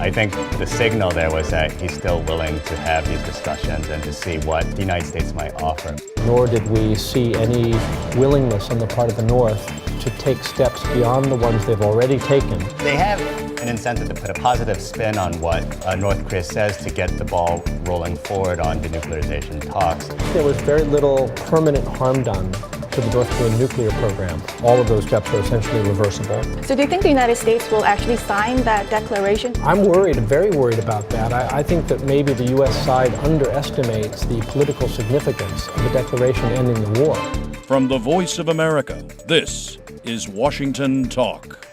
I think the signal there was that he's still willing to have these discussions and to see what the United States might offer. Nor did we see any willingness on the part of the North to take steps beyond the ones they've already taken. They have an incentive to put a positive spin on what North Korea says to get the ball rolling forward on denuclearization talks. There was very little permanent harm done to the North Korean nuclear program. All of those steps are essentially reversible. So do you think the United States will actually sign that declaration? I'm worried, very worried about that. I think that maybe the U.S. side underestimates the political significance of a declaration ending the war. From the Voice of America, this is Washington Talk.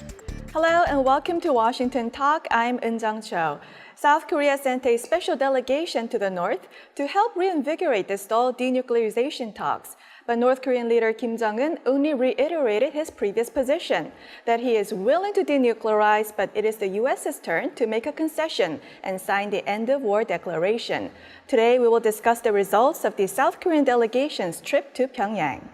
Hello and welcome to Washington Talk. I'm Eun-jung Cho. South Korea sent a special delegation to the north to help reinvigorate the stalled denuclearization talks. But North Korean leader Kim Jong-un only reiterated his previous position, that he is willing to denuclearize, but it is the U.S.'s turn to make a concession and sign the end-of-war declaration. Today, we will discuss the results of the South Korean delegation's trip to Pyongyang.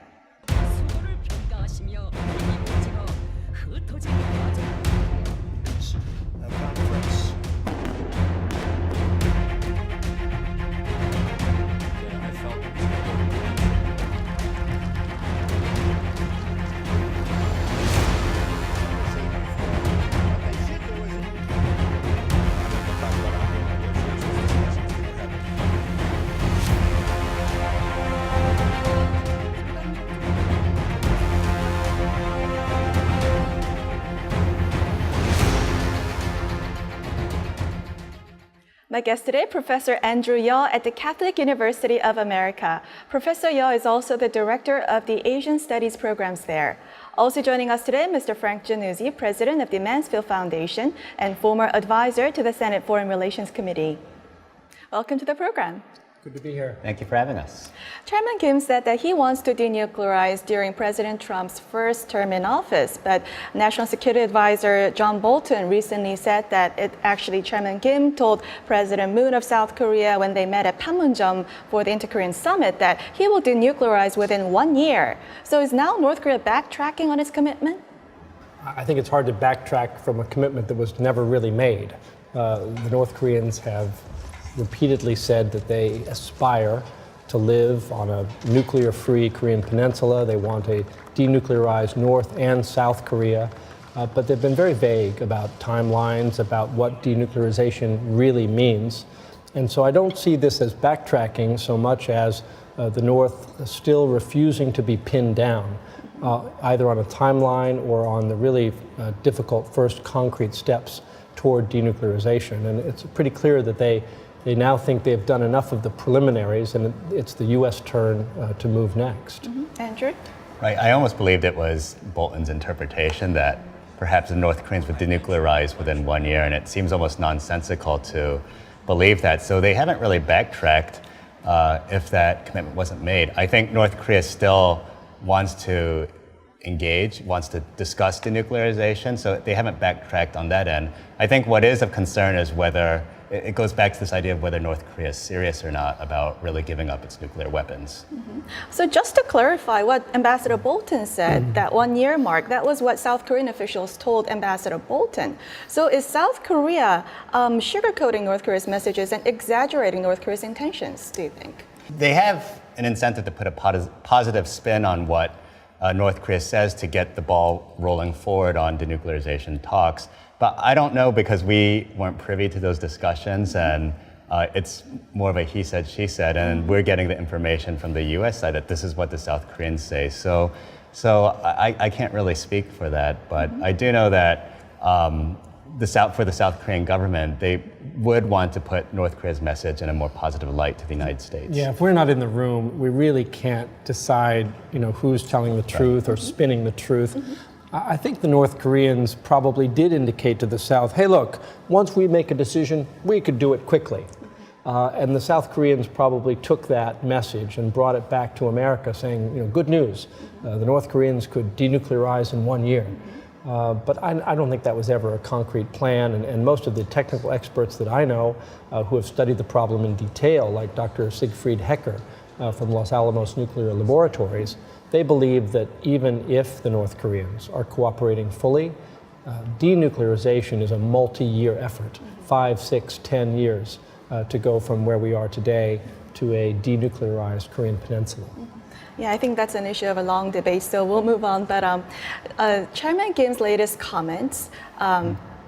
My guest today, Professor Andrew Yeo at the Catholic University of America. Professor Yeo is also the director of the Asian Studies programs there. Also joining us today, Mr. Frank Jannuzi, president of the Mansfield Foundation and former advisor to the Senate Foreign Relations Committee. Welcome to the program. Good to be here. Thank you for having us. Chairman Kim said that he wants to denuclearize during President Trump's first term in office, but National Security Advisor John Bolton recently said that Chairman Kim told President Moon of South Korea when they met at Panmunjom for the Inter-Korean Summit that he will denuclearize within 1 year. So is now North Korea backtracking on its commitment? I think it's hard to backtrack from a commitment that was never really made. The North Koreans have repeatedly said that they aspire to live on a nuclear-free Korean peninsula. They want a denuclearized North and South Korea, but they've been very vague about timelines, about what denuclearization really means. And so I don't see this as backtracking so much as the North still refusing to be pinned down, either on a timeline or on the really difficult first concrete steps toward denuclearization. And it's pretty clear that they now think they've done enough of the preliminaries, and it's the U.S. turn to move next. Mm-hmm. Andrew? Right, I almost believed it was Bolton's interpretation that perhaps the North Koreans would denuclearize within 1 year, and it seems almost nonsensical to believe that. So they haven't really backtracked if that commitment wasn't made. I think North Korea still wants to engage, wants to discuss denuclearization, so they haven't backtracked on that end. I think what is of concern is whether it goes back to this idea of whether North Korea is serious or not about really giving up its nuclear weapons. Mm-hmm. So just to clarify what Ambassador Bolton said, that 1 year mark, that was what South Korean officials told Ambassador Bolton. So is South Korea sugarcoating North Korea's messages and exaggerating North Korea's intentions, do you think? They have an incentive to put a positive spin on what North Korea says to get the ball rolling forward on denuclearization talks. But I don't know, because we weren't privy to those discussions, and it's more of a he said, she said, and we're getting the information from the U.S. side that this is what the South Koreans say. So I can't really speak for that, but I do know that for the South Korean government, they would want to put North Korea's message in a more positive light to the United States. Yeah, if we're not in the room, we really can't decide, who's telling the truth or spinning the truth. I think the North Koreans probably did indicate to the South, hey, look, once we make a decision, we could do it quickly. And the South Koreans probably took that message and brought it back to America saying, good news, the North Koreans could denuclearize in 1 year. But I don't think that was ever a concrete plan, and most of the technical experts that I know who have studied the problem in detail, like Dr. Siegfried Hecker from Los Alamos Nuclear Laboratories, they believe that even if the North Koreans are cooperating fully, Denuclearization is a multi-year effort, 5, 6, 10 years to go from where we are today to a denuclearized Korean peninsula. Yeah, I think that's an issue of a long debate, so we'll move on. But Chairman Kim's latest comments,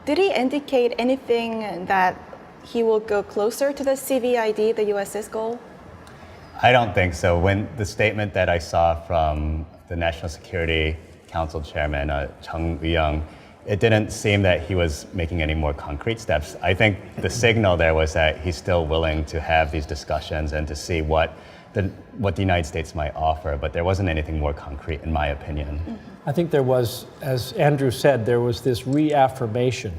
did he indicate anything that he will go closer to the CVID, the US's goal? I don't think so. When the statement that I saw from the National Security Council Chairman, Chung Eui-young, it didn't seem that he was making any more concrete steps. I think the signal there was that he's still willing to have these discussions and to see what the United States might offer, but there wasn't anything more concrete, in my opinion. I think there was, as Andrew said, there was this reaffirmation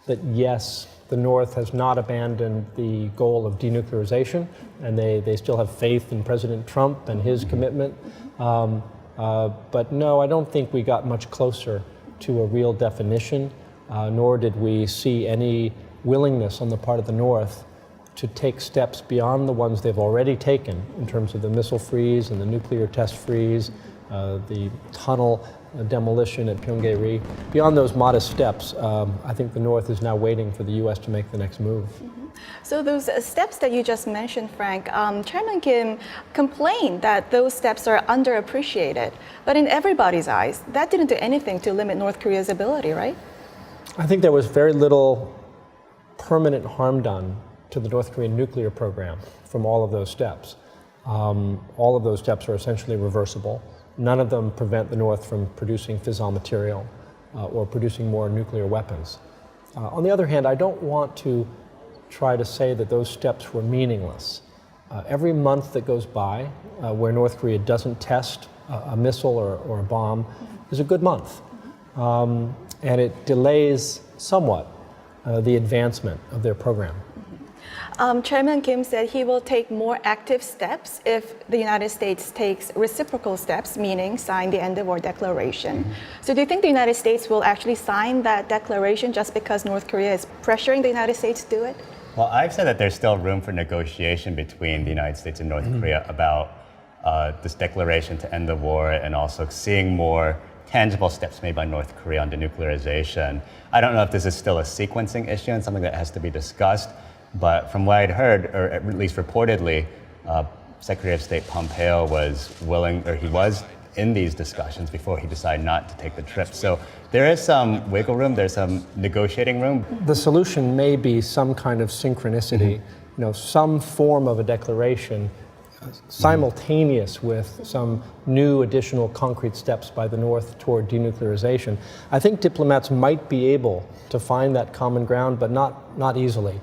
that yes, the North has not abandoned the goal of denuclearization, and they still have faith in President Trump and his commitment. But no, I don't think we got much closer to a real definition, nor did we see any willingness on the part of the North to take steps beyond the ones they've already taken in terms of the missile freeze and the nuclear test freeze, the tunnel demolition at Pyongyang. Beyond those modest steps, I think the North is now waiting for the U.S. to make the next move. So those steps that you just mentioned, Frank, Chairman Kim complained that those steps are underappreciated. But in everybody's eyes, that didn't do anything to limit North Korea's ability, right? I think there was very little permanent harm done to the North Korean nuclear program from all of those steps. All of those steps are essentially reversible. None of them prevent the North from producing fissile material or producing more nuclear weapons. On the other hand, I don't want to try to say that those steps were meaningless. Every month that goes by where North Korea doesn't test a missile or a bomb is a good month. And it delays somewhat the advancement of their program. Chairman Kim said he will take more active steps if the United States takes reciprocal steps, meaning sign the end of war declaration. So do you think the United States will actually sign that declaration just because North Korea is pressuring the United States to do it? Well, I've said that there's still room for negotiation between the United States and North Korea about this declaration to end the war and also seeing more tangible steps made by North Korea on denuclearization. I don't know if this is still a sequencing issue and something that has to be discussed. But from what I'd heard, or at least reportedly, Secretary of State Pompeo was willing, or he was in these discussions before he decided not to take the trip. So there is some wiggle room, there's some negotiating room. The solution may be some kind of synchronicity, some form of a declaration simultaneous with some new additional concrete steps by the North toward denuclearization. I think diplomats might be able to find that common ground, but not easily.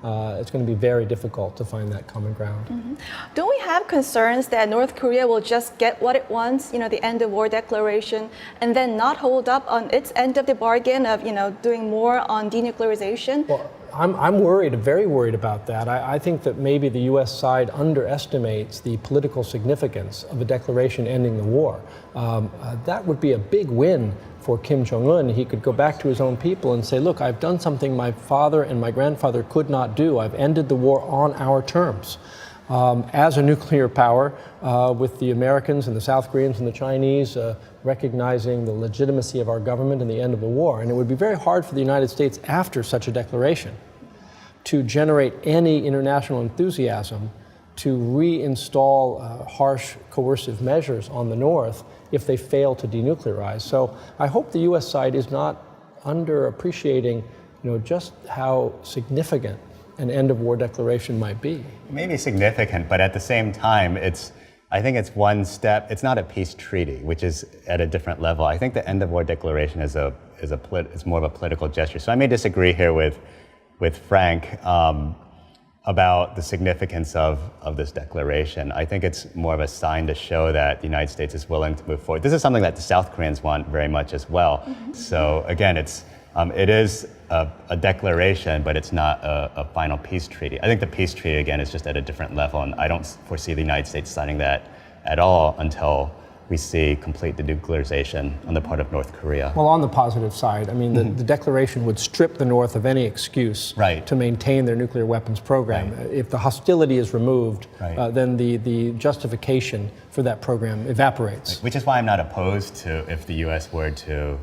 It's going to be very difficult to find that common ground. Don't we have concerns that North Korea will just get what it wants, the end of war declaration, and then not hold up on its end of the bargain of, doing more on denuclearization? Well, I'm worried, very worried about that. I think that maybe the U.S. side underestimates the political significance of a declaration ending the war. That would be a big win for Kim Jong-un. He could go back to his own people and say, look, I've done something my father and my grandfather could not do. I've ended the war on our terms. As a nuclear power, with the Americans and the South Koreans and the Chinese recognizing the legitimacy of our government and the end of the war. And it would be very hard for the United States after such a declaration to generate any international enthusiasm to reinstall harsh coercive measures on the North if they fail to denuclearize. So I hope the U.S. side is not underappreciating, just how significant an end-of-war declaration might be. It may be significant, but at the same time, I think it's one step. It's not a peace treaty, which is at a different level. I think the end-of-war declaration is more of a political gesture. So I may disagree here with Frank about the significance of this declaration. I think it's more of a sign to show that the United States is willing to move forward. This is something that the South Koreans want very much as well. So again, it is a declaration, but it's not a final peace treaty. I think the peace treaty, again, is just at a different level, and I don't foresee the United States signing that at all until we see complete denuclearization on the part of North Korea. Well, on the positive side, I mean, the declaration would strip the North of any excuse to maintain their nuclear weapons program. If the hostility is removed, then the justification for that program evaporates. Which is why I'm not opposed to if the U.S. were to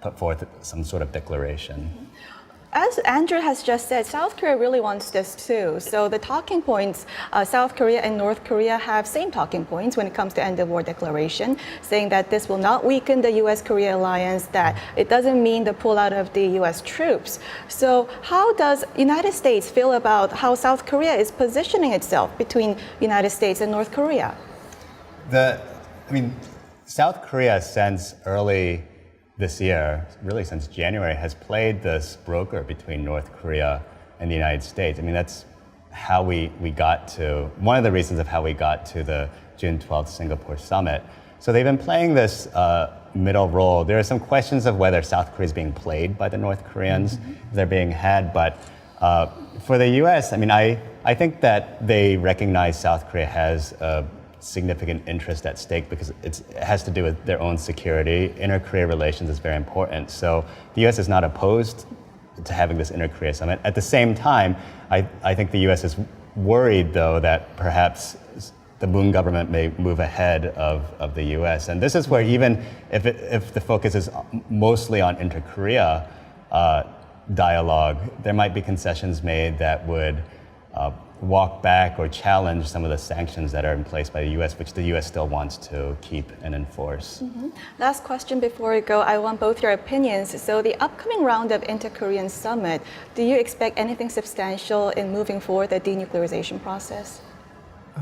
put forth some sort of declaration. As Andrew has just said, South Korea really wants this too. So the talking points, South Korea and North Korea have same talking points when it comes to end of war declaration, saying that this will not weaken the U.S.-Korea alliance, that it doesn't mean the pullout of the U.S. troops. So how does United States feel about how South Korea is positioning itself between United States and North Korea? South Korea since early this year, really since January, has played this broker between North Korea and the United States. I mean, that's how we got to, one of the reasons of how we got to the June 12th Singapore summit. So they've been playing this middle role. There are some questions of whether South Korea is being played by the North Koreans, they're being had, but for the US, I think that they recognize South Korea has a significant interest at stake because it has to do with their own security. Inter-Korea relations is very important. So the US is not opposed to having this inter-Korea summit. At the same time, I think the US is worried, though, that perhaps the Moon government may move ahead of the US. And this is where even if the focus is mostly on inter-Korea dialogue, there might be concessions made that would walk back or challenge some of the sanctions that are in place by the U.S., which the U.S. still wants to keep and enforce. Last question before we go. I want both your opinions. So the upcoming round of inter-Korean summit, do you expect anything substantial in moving forward the denuclearization process?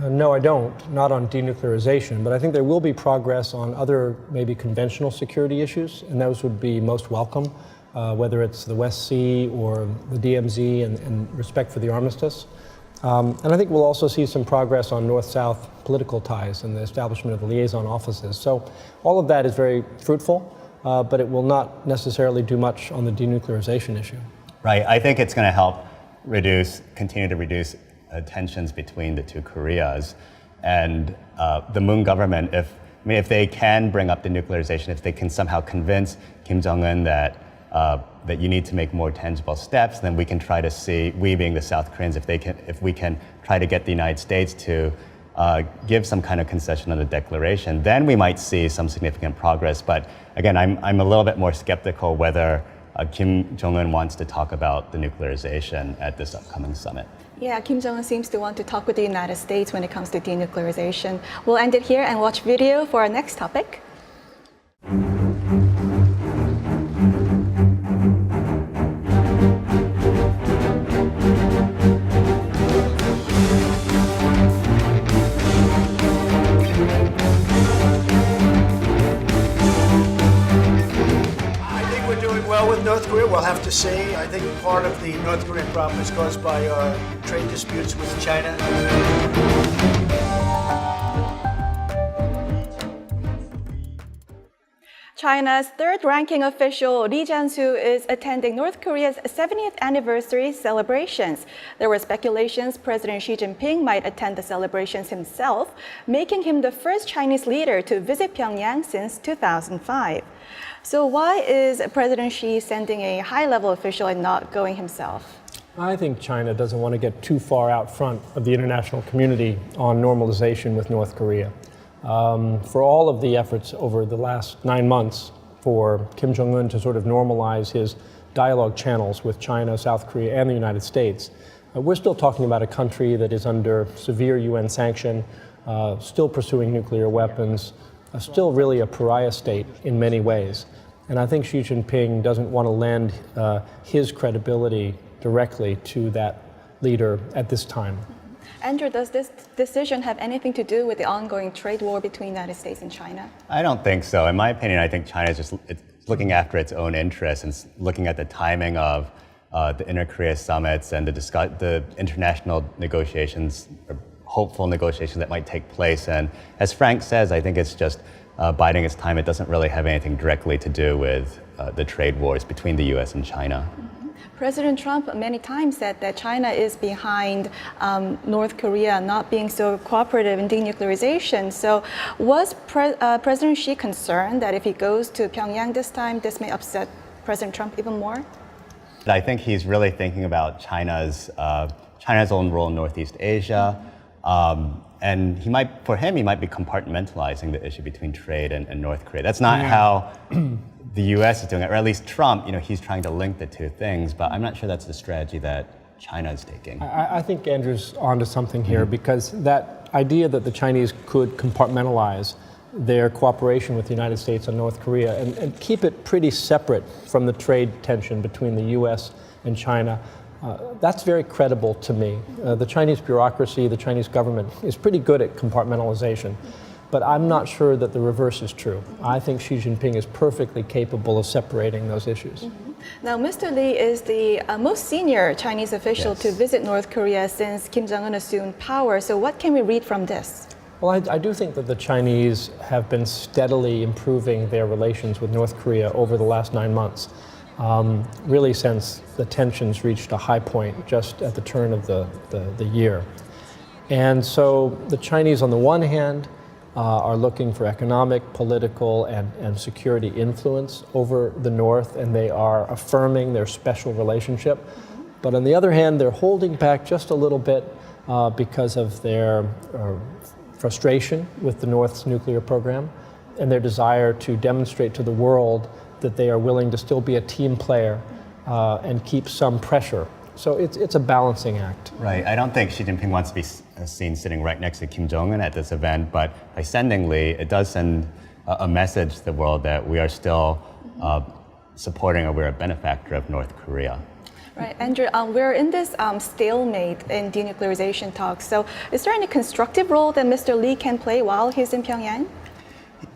No, I don't. Not on denuclearization, but I think there will be progress on other maybe conventional security issues, and those would be most welcome, whether it's the West Sea or the DMZ and respect for the armistice. And I think we'll also see some progress on North-South political ties and the establishment of the liaison offices. So all of that is very fruitful, but it will not necessarily do much on the denuclearization issue. Right. I think it's going to help continue to reduce tensions between the two Koreas. And the Moon government, if they can bring up denuclearization, if they can somehow convince Kim Jong-un that you need to make more tangible steps, then we can try to see, we being the South Koreans, if we can try to get the United States to give some kind of concession on the declaration, then we might see some significant progress. But again, I'm a little bit more skeptical whether Kim Jong-un wants to talk about the nuclearization at this upcoming summit. Yeah, Kim Jong-un seems to want to talk with the United States when it comes to denuclearization. We'll end it here and watch video for our next topic. With North Korea, we'll have to say, I think part of the North Korean problem is caused by our trade disputes with China. China's third-ranking official Lee Jansu is attending North Korea's 70th anniversary celebrations. There were speculations President Xi Jinping might attend the celebrations himself, making him the first Chinese leader to visit Pyongyang since 2005. So why is President Xi sending a high-level official and not going himself? I think China doesn't want to get too far out front of the international community on normalization with North Korea. For all of the efforts over the last 9 months for Kim Jong-un to sort of normalize his dialogue channels with China, South Korea, and the United States, we're still talking about a country that is under severe UN sanction, still pursuing nuclear weapons, still really a pariah state in many ways. And I think Xi Jinping doesn't want to lend his credibility directly to that leader at this time. Andrew, does this decision have anything to do with the ongoing trade war between the United States and China? I don't think so. In my opinion, I think China is just looking after its own interests and looking at the timing of the inter-Korea summits and the international negotiations, or hopeful negotiations that might take place. And as Frank says, I think it's just biding its time. It doesn't really have anything directly to do with the trade wars between the US and China. President Trump many times said that China is behind North Korea not being so cooperative in denuclearization. So was President Xi concerned that if he goes to Pyongyang this time, this may upset President Trump even more? I think he's really thinking about China's own role in Northeast Asia. And he might be compartmentalizing the issue between trade and North Korea. That's not how the U.S. is doing it, or at least Trump, he's trying to link the two things, but I'm not sure that's the strategy that China is taking. I think Andrew's onto something here because that idea that the Chinese could compartmentalize their cooperation with the United States and North Korea and keep it pretty separate from the trade tension between the U.S. and China, that's very credible to me. The Chinese bureaucracy, the Chinese government is pretty good at compartmentalization. But I'm not sure that the reverse is true. I think Xi Jinping is perfectly capable of separating those issues. Now, Mr. Lee is the most senior Chinese official Yes. to visit North Korea since Kim Jong-un assumed power. So what can we read from this? Well, I do think that the Chinese have been steadily improving their relations with North Korea over the last 9 months, really since the tensions reached a high point just at the turn of the year. And so the Chinese, on the one hand, are looking for economic, political, and security influence over the North, and they are affirming their special relationship. But on the other hand, they're holding back just a little bit because of their frustration with the North's nuclear program and their desire to demonstrate to the world that they are willing to still be a team player and keep some pressure. So it's a balancing act. Right. I don't think Xi Jinping wants to be seen sitting right next to Kim Jong-un at this event, but by sending Lee, it does send a message to the world that we are still supporting, or we're a benefactor of North Korea. Right, Andrew, we're in this stalemate in denuclearization talks. So is there any constructive role that Mr. Lee can play while he's in Pyongyang?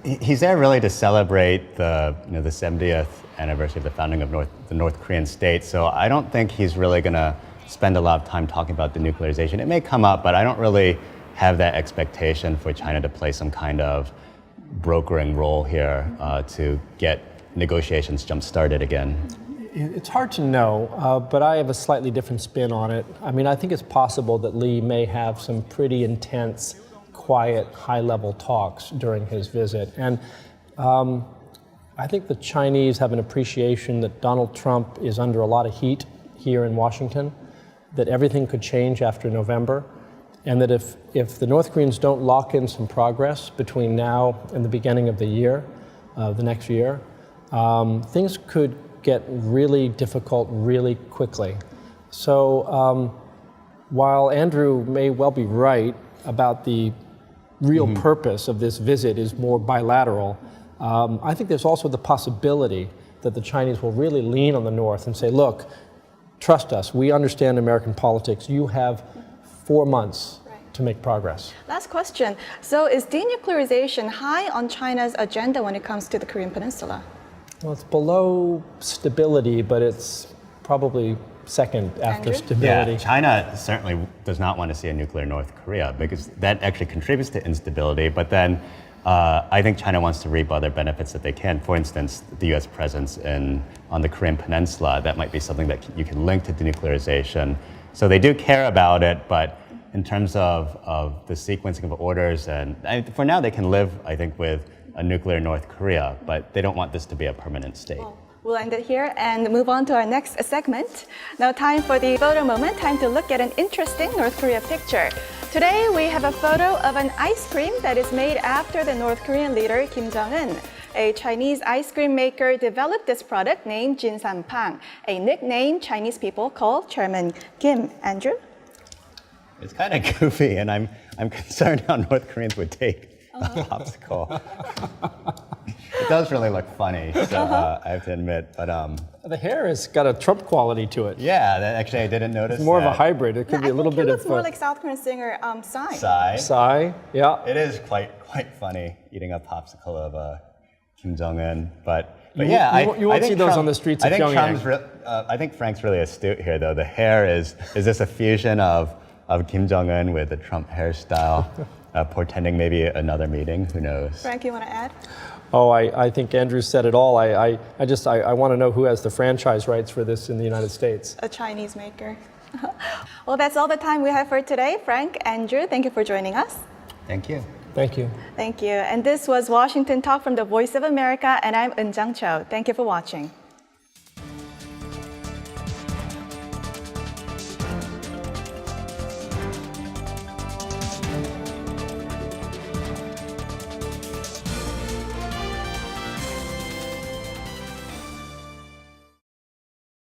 He's there really to celebrate the 70th anniversary of the founding of the North Korean state. So I don't think he's really going to spend a lot of time talking about denuclearization. It may come up, but I don't really have that expectation for China to play some kind of brokering role here to get negotiations jump-started again. It's hard to know, but I have a slightly different spin on it. I mean, I think it's possible that Lee may have some pretty intense, quiet, high-level talks during his visit. And I think the Chinese have an appreciation that Donald Trump is under a lot of heat here in Washington, that everything could change after November, and that if the North Koreans don't lock in some progress between now and the beginning of the year, the next year, things could get really difficult really quickly. So while Andrew may well be right about the real purpose of this visit is more bilateral, I think there's also the possibility that the Chinese will really lean on the North and say, look, trust us, we understand American politics, you have 4 months to make progress. Last question. So is denuclearization high on China's agenda when it comes to the Korean Peninsula? Well, it's below stability, but it's probably second after Andrew? stability. Yeah, China certainly does not want to see a nuclear North Korea because that actually contributes to instability. But then I think China wants to reap other benefits that they can. For instance, the U.S. presence on the Korean Peninsula, that might be something that you can link to denuclearization. So they do care about it, but in terms of the sequencing of orders, and for now they can live, I think, with a nuclear North Korea, but they don't want this to be a permanent state. We'll end it here and move on to our next segment. Now time for the photo moment, time to look at an interesting North Korea picture. Today we have a photo of an ice cream that is made after the North Korean leader Kim Jong-un. A Chinese ice cream maker developed this product named Jinsanpang, a nickname Chinese people call Chairman Kim. Andrew? It's kind of goofy, and I'm concerned how North Koreans would take a popsicle. It does really look funny, so I have to admit. But The hair has got a Trump quality to it. yeah, actually I didn't notice. It's more that. of a hybrid. It could be a little bit looks of more like South Korean singer Psy. Psy. Psy. Yeah. It is quite funny eating a popsicle of Kim Jong-un, but You yeah, won't- you won't I think see those Trump- on the streets I of think Pyongyang. I think Frank's really astute here, though. The hair is this a fusion of Kim Jong-un with the Trump hairstyle, portending maybe another meeting? Who knows? Frank, you want to add? Oh, I think Andrew said it all. I want to know who has the franchise rights for this in the United States. A Chinese maker. Well, that's all the time we have for today. Frank, Andrew, thank you for joining us. Thank you. Thank you. Thank you. And this was Washington Talk from the Voice of America, and I'm Eunjang Cho. Thank you for watching.